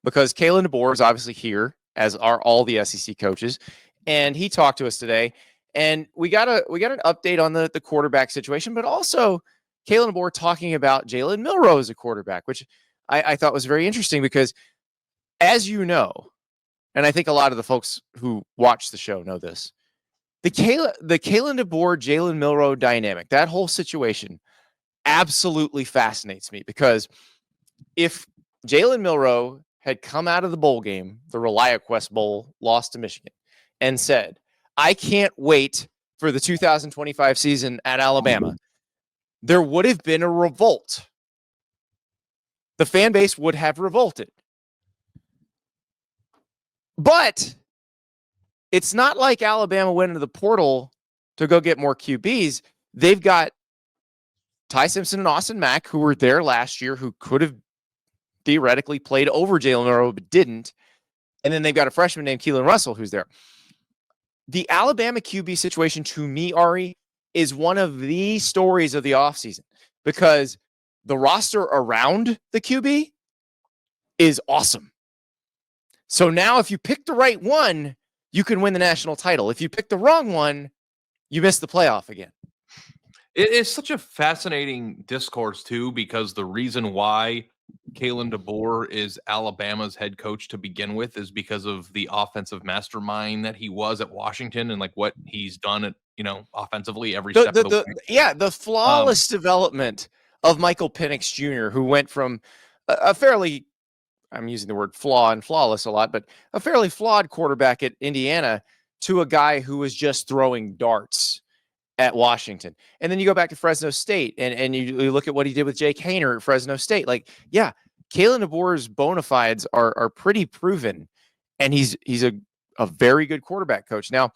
because Kalen DeBoer is obviously here, as are all the SEC coaches, and he talked to us today. And we got an update on the quarterback situation, but also Kalen DeBoer talking about Jalen Milroe as a quarterback, which I thought was very interesting because, as you know, and I think a lot of the folks who watch the show know this, the Kalen DeBoer, Jalen Milroe dynamic, that whole situation absolutely fascinates me, because if Jalen Milroe had come out of the bowl game, the ReliaQuest Bowl, lost to Michigan, and said, I can't wait for the 2025 season at Alabama, there would have been a revolt. The fan base would have revolted. But it's not like Alabama went into the portal to go get more QBs. They've got Ty Simpson and Austin Mack, who were there last year, who could have theoretically played over Jalen Milroe, but didn't. And then they've got a freshman named Keelon Russell, who's there. The Alabama QB situation, to me, Ari, is one of the stories of the offseason, because the roster around the QB is awesome. So now if you pick the right one, you can win the national title. If you pick the wrong one, you miss the playoff again. It is such a fascinating discourse, too, because the reason why Kalen DeBoer is Alabama's head coach to begin with is because of the offensive mastermind that he was at Washington and like what he's done at, offensively every step of the way. Yeah, the flawless development of Michael Penix Jr., who went from a fairly, I'm using the word flaw and flawless a lot, but a fairly flawed quarterback at Indiana to a guy who was just throwing darts at Washington. And then you go back to Fresno State and you look at what he did with Jake Haener at Fresno State. Like, yeah, Kalen DeBoer's bona fides are pretty proven, and he's a very good quarterback coach. Now,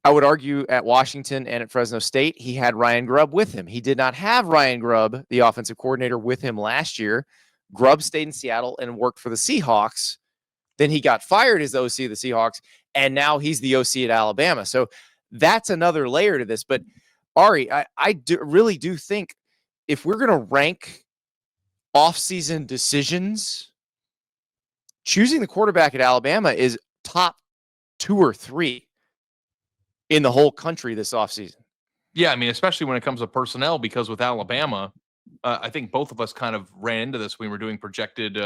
I would argue at Washington and at Fresno State, he had Ryan Grubb with him. He did not have Ryan Grubb, the offensive coordinator, with him last year. Grubb stayed in Seattle and worked for the Seahawks. Then he got fired as the OC of the Seahawks, and now he's the OC at Alabama. So that's another layer to this. But Ari, I really do think if we're going to rank offseason decisions, choosing the quarterback at Alabama is top 2 or 3 in the whole country this offseason. Yeah, I mean, especially when it comes to personnel, because with Alabama, I think both of us kind of ran into this when we were doing projected,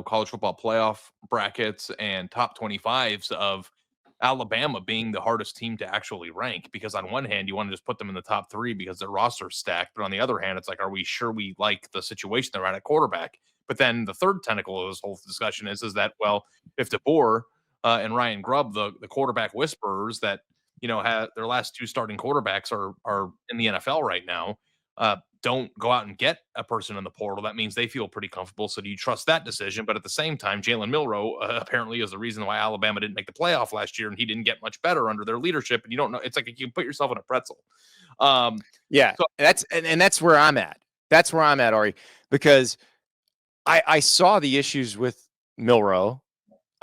college football playoff brackets and top 25s of Alabama being the hardest team to actually rank, because on one hand, you want to just put them in the top 3 because their roster's stacked. But on the other hand, it's like, are we sure we like the situation they're at quarterback? But then the third tentacle of this whole discussion is that, well, if DeBoer and Ryan Grubb, the quarterback whisperers that, have their last 2 starting quarterbacks are in the NFL right now, don't go out and get a person in the portal, that means they feel pretty comfortable. So do you trust that decision? But at the same time, Jalen Milroe apparently is the reason why Alabama didn't make the playoff last year, and he didn't get much better under their leadership. And you don't know. It's like you put yourself in a pretzel. Yeah, so that's where I'm at. That's where I'm at, Ari, because I saw the issues with Milroe.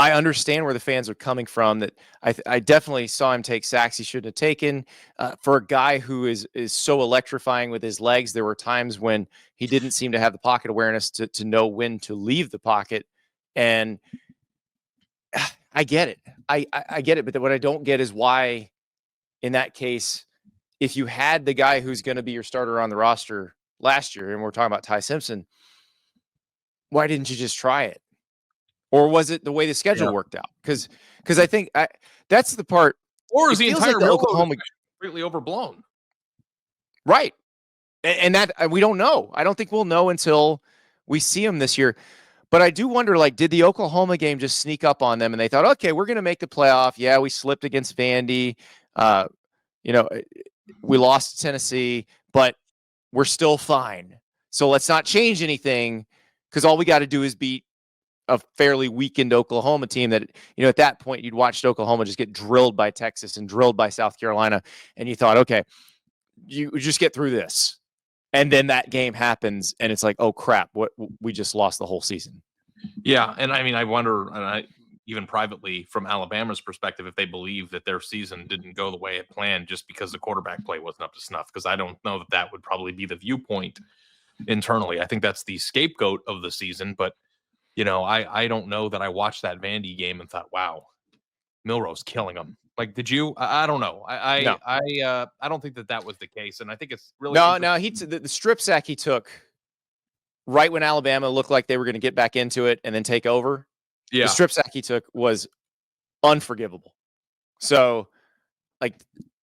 I understand where the fans are coming from, that I definitely saw him take sacks he shouldn't have taken. For a guy who is so electrifying with his legs, there were times when he didn't seem to have the pocket awareness to know when to leave the pocket. And I get it. I get it. But what I don't get is why, in that case, if you had the guy who's going to be your starter on the roster last year, and we're talking about Ty Simpson, why didn't you just try it? Or was it the way the schedule worked out? Because I think that's the part. Or is the entire Oklahoma completely overblown? Right. And that we don't know. I don't think we'll know until we see him this year. But I do wonder, like, did the Oklahoma game just sneak up on them and they thought, okay, we're going to make the playoff. Yeah, we slipped against Vandy. We lost to Tennessee, but we're still fine. So let's not change anything, because all we got to do is beat a fairly weakened Oklahoma team that, at that point you'd watched Oklahoma just get drilled by Texas and drilled by South Carolina. And you thought, okay, you just get through this. And then that game happens and it's like, oh crap, we just lost the whole season. Yeah. And I mean, I wonder, and even privately from Alabama's perspective, if they believe that their season didn't go the way it planned just because the quarterback play wasn't up to snuff. Because I don't know that would probably be the viewpoint internally. I think that's the scapegoat of the season, but I don't know that I watched that Vandy game and thought, wow, Milroe's killing him. Like, did you? I don't know. No, I don't think that was the case, and I think it's really no, interesting. the strip sack he took right when Alabama looked like they were going to get back into it and then take over. Yeah, The strip sack he took was unforgivable. So, like,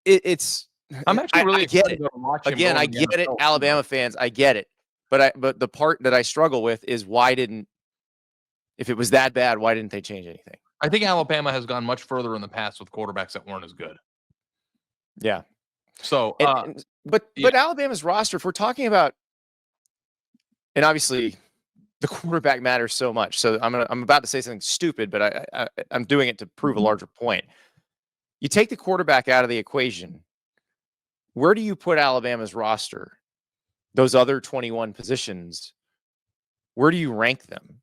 it's. I'm actually really I get excited it. to watch him. Again, I get it, Alabama fans. I get it, but the part that I struggle with is if it was that bad, why didn't they change anything? I think Alabama has gone much further in the past with quarterbacks that weren't as good. Yeah. So, but Alabama's roster, if we're talking about, and obviously the quarterback matters so much. So I'm about to say something stupid, but I'm doing it to prove a larger point. You take the quarterback out of the equation. Where do you put Alabama's roster? Those other 21 positions, where do you rank them?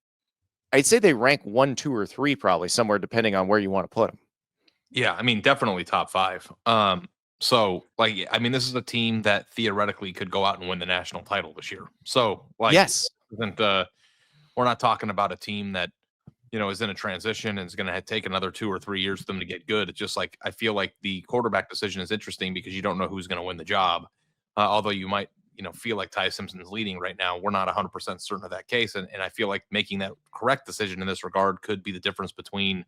I'd say they rank 1, 2, or 3, probably somewhere, depending on where you want to put them. Yeah, I mean, definitely top 5. So, like, I mean, this is a team that theoretically could go out and win the national title this year. So, like, yes, we're not talking about a team that is in a transition and is going to take another 2 or 3 years for them to get good. It's just like I feel like the quarterback decision is interesting because you don't know who's going to win the job. Although you might feel like Ty Simpson's leading right now. We're not 100% certain of that case. And I feel like making that correct decision in this regard could be the difference between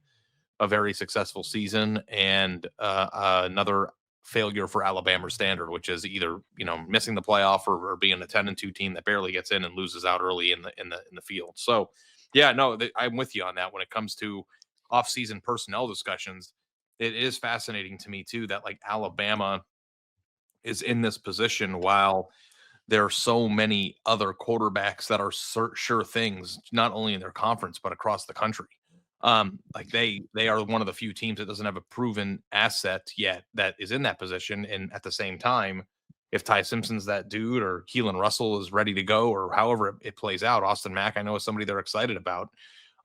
a very successful season and another failure for Alabama standard, which is either, missing the playoff or being a 10-2 team that barely gets in and loses out early in the field. So yeah, no, I'm with you on that when it comes to off-season personnel discussions. It is fascinating to me too that like Alabama is in this position while there are so many other quarterbacks that are sure things, not only in their conference, but across the country. Like they are one of the few teams that doesn't have a proven asset yet that is in that position. And at the same time, if Ty Simpson's that dude or Keelon Russell is ready to go or however it plays out, Austin Mack, I know is somebody they're excited about.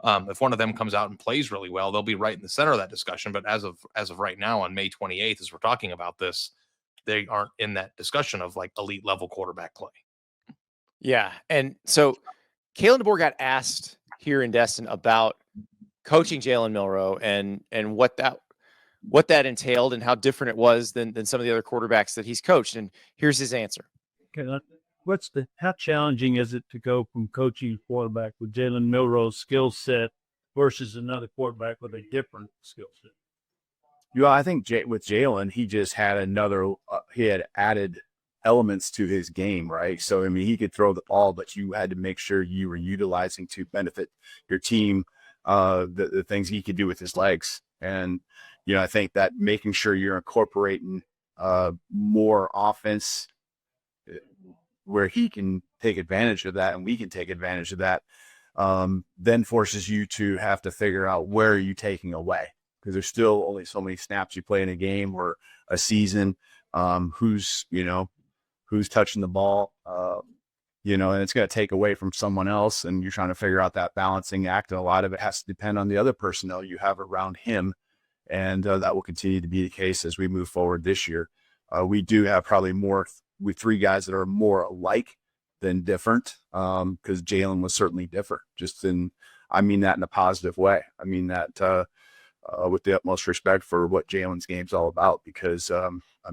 If one of them comes out and plays really well, they'll be right in the center of that discussion. But as of right now, on May 28th, as we're talking about this, they aren't in that discussion of like elite level quarterback play. Yeah. And so Kalen DeBoer got asked here in Destin about coaching Jalen Milroe and what that entailed and how different it was than some of the other quarterbacks that he's coached. And here's his answer. Okay, how challenging is it to go from coaching quarterback with Jalen Milroe's skill set versus another quarterback with a different skill set? Yeah, I think with Jalen, he just had he had added elements to his game, right? So, I mean, he could throw the ball, but you had to make sure you were utilizing to benefit your team the things he could do with his legs. And, I think that making sure you're incorporating more offense where he can take advantage of that and we can take advantage of that, then forces you to have to figure out where are you taking away. Because there's still only so many snaps you play in a game or a season. Who's touching the ball, and it's going to take away from someone else. And you're trying to figure out that balancing act. And a lot of it has to depend on the other personnel you have around him. And that will continue to be the case as we move forward this year. We do have probably with 3 guys that are more alike than different, because Jalen was certainly different. I mean that in a positive way. I mean that with the utmost respect for what Jalen's game's all about, because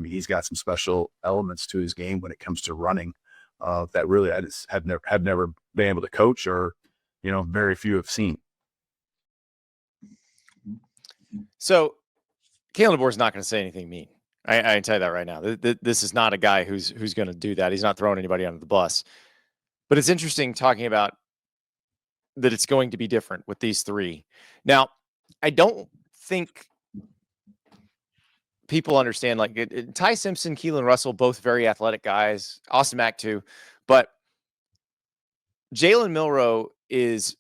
he's got some special elements to his game when it comes to running that really I just have never been able to coach or very few have seen. So Kalen DeBoer is not going to say anything mean. I can tell you that right now. This is not a guy who's going to do that. He's not throwing anybody under the bus. But it's interesting talking about that it's going to be different with these 3. Now, I don't think people understand, like Ty Simpson, Keelon Russell, both very athletic guys. Austin Mack too. But Jalen Milroe is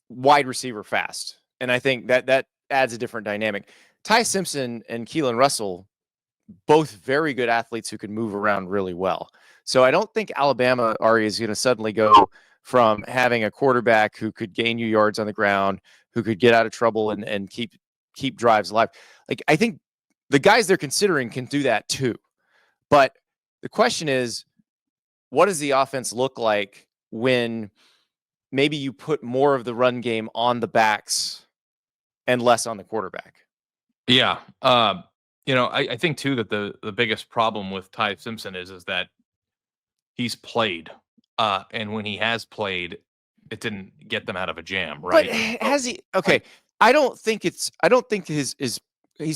wide receiver fast. And I think that adds a different dynamic. Ty Simpson and Keelon Russell, both very good athletes who can move around really well. So I don't think Alabama, Ari, is going to suddenly go from having a quarterback who could gain you yards on the ground, who could get out of trouble and keep drives alive. Like, I think the guys they're considering can do that too. But the question is, what does the offense look like when maybe you put more of the run game on the backs and less on the quarterback. Yeah. I think too that the biggest problem with Ty Simpson is that he's played. And when he has played, it didn't get them out of a jam, right? But has he? Okay, I don't think he's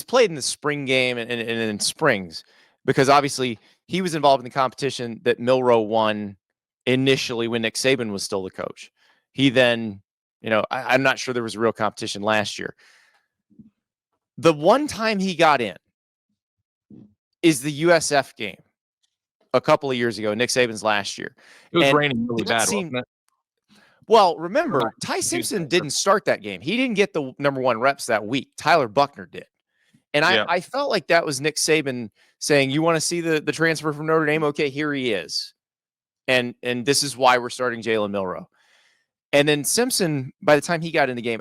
played in the spring game and in springs, because obviously he was involved in the competition that Milroe won initially when Nick Saban was still the coach. He then, I'm not sure there was a real competition last year. The one time he got in is the USF game a couple of years ago, Nick Saban's last year. It was raining really bad, wasn't it? Well, remember, Ty Simpson didn't start that game. He didn't get the number 1 reps that week. Tyler Buckner did. And I felt like that was Nick Saban saying, you want to see the transfer from Notre Dame? Okay, here he is. And this is why we're starting Jalen Milroe. And then Simpson, by the time he got in the game,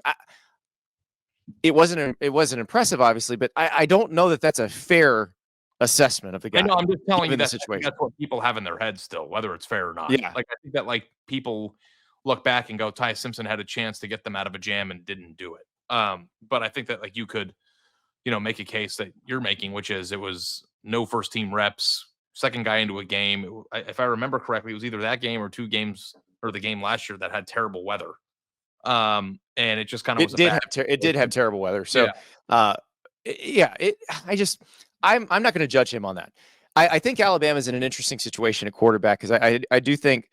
it wasn't impressive, obviously, but I don't know that that's a fair assessment of the guy. I know, I'm just telling you that situation. That's what people have in their heads still, whether it's fair or not. Yeah. Like, I think that people look back and go, Ty Simpson had a chance to get them out of a jam and didn't do it. But I think that you could, make a case that you're making, which is it was no first team reps, second guy into a game. If I remember correctly, it was either that game or 2 games or the game last year that had terrible weather. And it just kind of was. It did have terrible weather. So, I'm not going to judge him on that. I think Alabama's in an interesting situation at quarterback, because I do think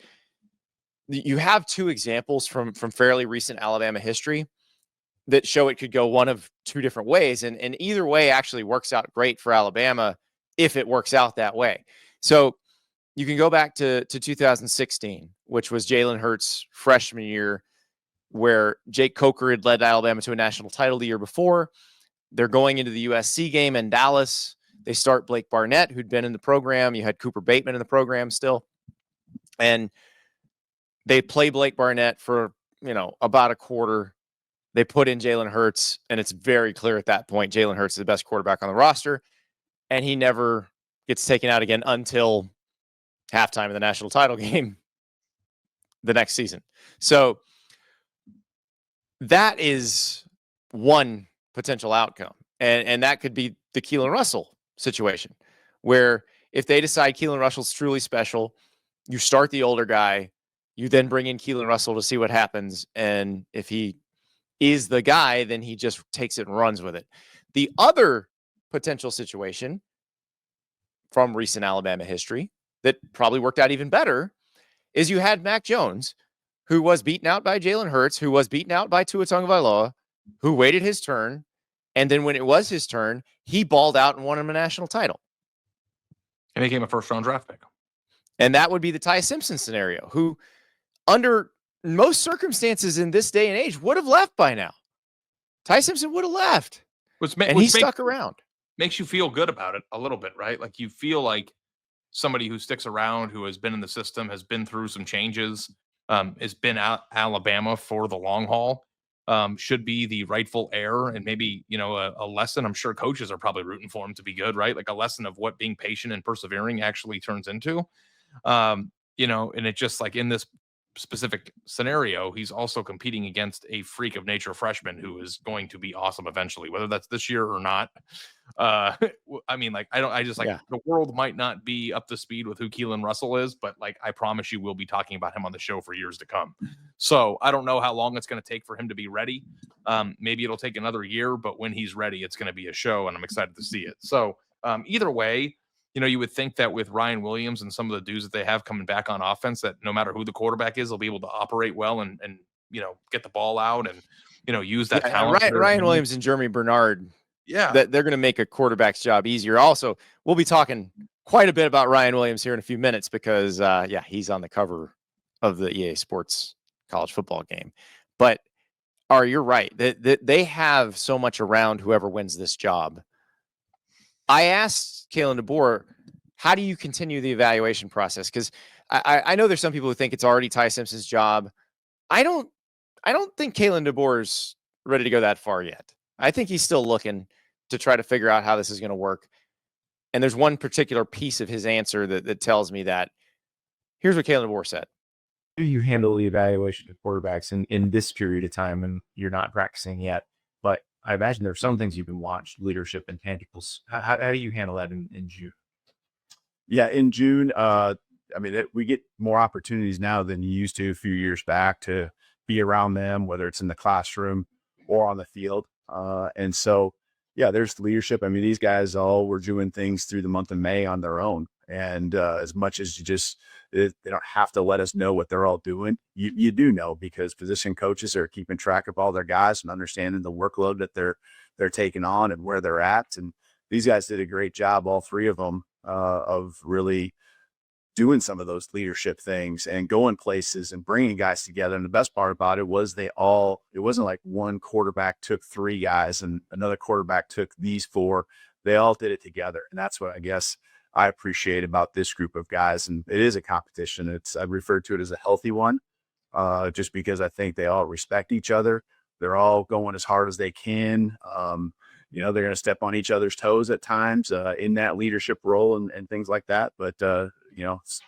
you have 2 examples from fairly recent Alabama history that show it could go one of 2 different ways. And either way actually works out great for Alabama if it works out that way. So you can go back to 2016, which was Jalen Hurts' freshman year, where Jake Coker had led Alabama to a national title the year before. They're going into the USC game in Dallas. They start Blake Barnett, who'd been in the program. You had Cooper Bateman in the program still. And they play Blake Barnett for, about a quarter. They put in Jalen Hurts, and it's very clear at that point Jalen Hurts is the best quarterback on the roster, and he never gets taken out again until halftime of the national title game the next season. So that is one potential outcome. And that could be the Keelon Russell situation, where if they decide Keelon Russell's truly special, you start the older guy, you then bring in Keelon Russell to see what happens. And if he is the guy, then he just takes it and runs with it. The other potential situation from recent Alabama history that probably worked out even better is you had Mac Jones, who was beaten out by Jalen Hurts, who was beaten out by Tua Tagovailoa, who waited his turn. And then when it was his turn, he balled out and won him a national title. And became a first-round draft pick. And that would be the Ty Simpson scenario, who under most circumstances in this day and age would have left by now. Ty Simpson would have left. And he stuck around. Makes you feel good about it a little bit, right? Like, you feel like somebody who sticks around, who has been in the system, has been through some changes, has been at Alabama for the long haul, should be the rightful heir, and maybe, a lesson. I'm sure coaches are probably rooting for him to be good, right? Like a lesson of what being patient and persevering actually turns into. And it just, like, in this specific scenario, he's also competing against a freak of nature freshman who is going to be awesome eventually, whether that's this year or not. The world might not be up to speed with who Keelon Russell is, but I promise you, we'll be talking about him on the show for years to come. So I don't know how long it's going to take for him to be ready. Maybe it'll take another year, but when he's ready, it's going to be a show, and I'm excited to see it. So either way, you would think that with Ryan Williams and some of the dudes that they have coming back on offense, that no matter who the quarterback is, they'll be able to operate well and get the ball out and, use that talent. Ryan Williams and Jeremy Bernard. Yeah. That they're going to make a quarterback's job easier. Also, we'll be talking quite a bit about Ryan Williams here in a few minutes because, he's on the cover of the EA Sports college football game. But you're right. They have so much around whoever wins this job. I asked Kalen DeBoer, how do you continue the evaluation process? Because I know there's some people who think it's already Ty Simpson's job. I don't think Kalen DeBoer's ready to go that far yet. I think he's still looking to try to figure out how this is going to work. And there's one particular piece of his answer that tells me that. Here's what Kalen DeBoer said. do you handle the evaluation of quarterbacks in this period of time and you're not practicing yet? But I imagine there's some things you can watch, leadership and tangibles. How do you handle that in June? Yeah, in June, we get more opportunities now than you used to a few years back to be around them, whether it's in the classroom or on the field. And so, yeah, there's leadership. I mean, these guys all were doing things through the month of May on their own. And as much as they don't have to let us know what they're all doing, you do know, because position coaches are keeping track of all their guys and understanding the workload that they're taking on and where they're at. And these guys did a great job, all three of them, of really doing some of those leadership things and going places and bringing guys together. And the best part about it was it wasn't like one quarterback took three guys and another quarterback took these four. They all did it together. And that's what I guess I appreciate about this group of guys. And it is a competition. I refer to it as a healthy one, just because I think they all respect each other. They're all going as hard as they can. They're going to step on each other's toes at times in that leadership role and things like that. But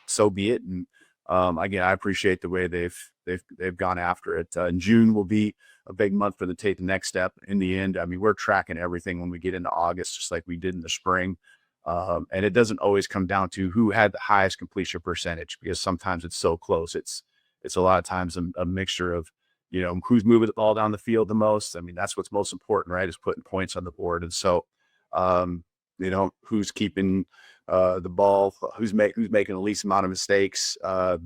so be it. And again, I appreciate the way they've gone after it. And June will be a big month for them to take the next step. In the end, I mean, we're tracking everything when we get into August, just like we did in the spring. And it doesn't always come down to who had the highest completion percentage, because sometimes it's so close. It's a lot of times a mixture of, who's moving the ball down the field the most. I mean, that's what's most important, right? Is putting points on the board. And so, who's keeping the ball, who's making the least amount of mistakes,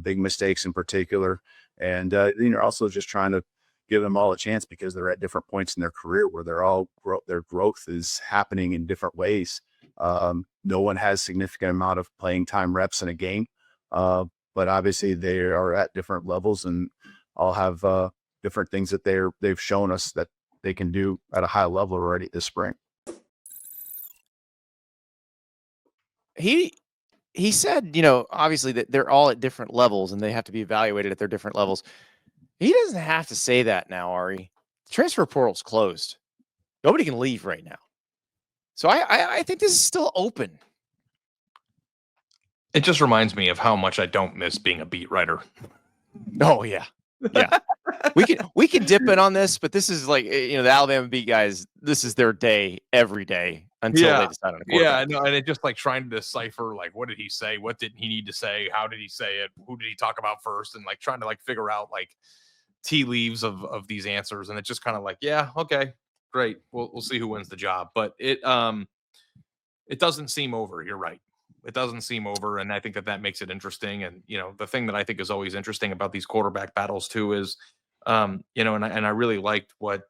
big mistakes in particular. And you're also just trying to give them all a chance, because they're at different points in their career where their growth is happening in different ways. No one has significant amount of playing time reps in a game, but obviously they are at different levels and all have different things that they've shown us that they can do at a high level already this spring. He said, obviously that they're all at different levels and they have to be evaluated at their different levels. He doesn't have to say that now, Ari. The transfer portal's closed. Nobody can leave right now. So I think this is still open. It just reminds me of how much I don't miss being a beat writer. Oh yeah. Yeah. we can dip in on this, but this is like, the Alabama beat guys, this is their day every day until they decide on a quarterback. Yeah, I know. And it just like trying to decipher, like, what did he say? What didn't he need to say? How did he say it? Who did he talk about first? And like trying to like figure out like tea leaves of these answers. And it's just kind of like, yeah, okay, great. We'll see who wins the job. But it doesn't seem over. You're right. It doesn't seem over. And I think that makes it interesting. And, the thing that I think is always interesting about these quarterback battles too is, and I really liked what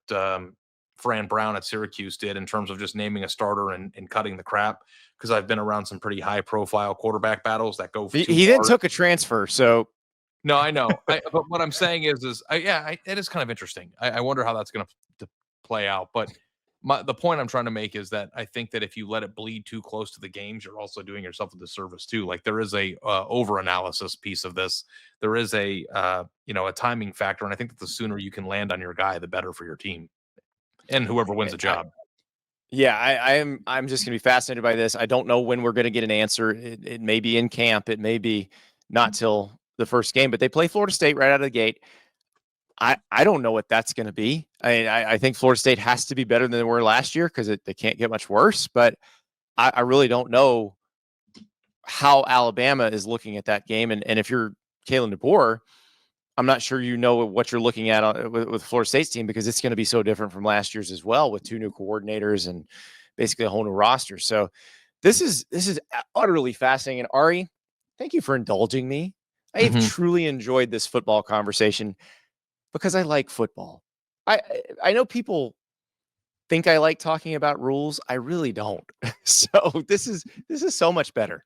Fran Brown at Syracuse did in terms of just naming a starter and cutting the crap, because I've been around some pretty high profile quarterback battles that go. He then took a transfer. So. No, I know. But what I'm saying is it is kind of interesting. I wonder how that's going to play out. But the point I'm trying to make is that I think that if you let it bleed too close to the games, you're also doing yourself a disservice too. Like there is a over analysis piece of this. There is a timing factor, and I think that the sooner you can land on your guy, the better for your team and whoever wins the job. I'm just gonna be fascinated by this. I don't know when we're gonna get an answer. It may be in camp. It may be not till the first game, but they play Florida State right out of the gate. I don't know what that's going to be. I think Florida State has to be better than they were last year, because they can't get much worse. But I really don't know how Alabama is looking at that game. And if you're Kalen DeBoer, I'm not sure what you're looking at with Florida State's team, because it's going to be so different from last year's as well, with two new coordinators and basically a whole new roster. So this is utterly fascinating. And Ari, thank you for indulging me. I've truly enjoyed this football conversation because I like football. I know people think I like talking about rules. I really don't. So this is so much better.